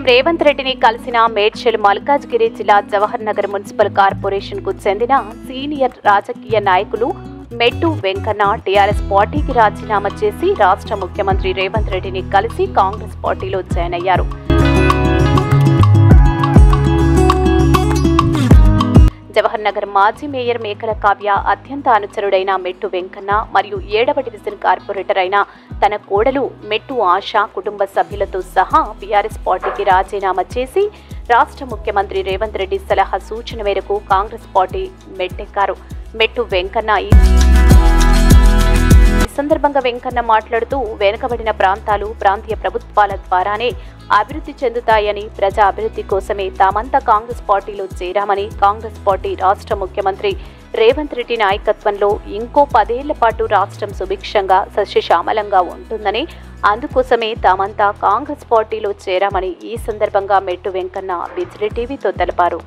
CM Revanth రెడ్డిని కలిసిన మేడ్చల్ మల్కాజ్గిరి జిల్లా జవహర్ నగర్ మున్సిపల్ కార్పొరేషన్ కు చెందిన సీనియర్ రాజకీయ నాయకులు మెట్టు వెంకన్న టీఆర్ఎస్ పార్టీకి రాజీనామా చేసి రాష్ట్ర ముఖ్యమంత్రి రేవంత్ రెడ్డిని కలిసి కాంగ్రెస్ పార్టీలో జాయిన్ అయ్యారు. జవహర్ నగర్ మాజీ మేయర్ మేకల కావ్య అత్యంత అనుచరుడైన మెట్టు వెంకన్న మరియు 7వ డివిజన్ కార్పొరేటర్ అయిన తన కోడలు మెట్టు ఆశ కుటుంబ సభ్యులతో సహా టీఆర్ఎస్ పార్టీకి రాజీనామా చేసి రాష్ట్ర ముఖ్యమంత్రి రేవంత్ రెడ్డి సలహా సూచన మేరకు కాంగ్రెస్ పార్టీ మెట్టెక్కారు. మెట్టు వెంకన్న ఈ సందర్భంగా వెంకన్న మాట్లాడుతూ వెనుకబడిన ప్రాంతాలు ప్రాంతీయ ప్రభుత్వాల ద్వారానే అభివృద్ధి చెందుతాయని, ప్రజా అభివృద్ధి కోసమే తామంతా కాంగ్రెస్ పార్టీలో చేరామని, కాంగ్రెస్ పార్టీ రాష్ట్ర ముఖ్యమంత్రి రేవంత్ రెడ్డి నాయకత్వంలో ఇంకో 10 ఏళ్ల పాటు రాష్ట్రం సుభిక్షంగా సస్యశ్యామలంగా ఉంటుందని, అందుకోసమే తామంతా కాంగ్రెస్ పార్టీలో చేరామని ఈ సందర్భంగా మెట్టు వెంకన్న విజిలీ టీవీతో తెలిపారు.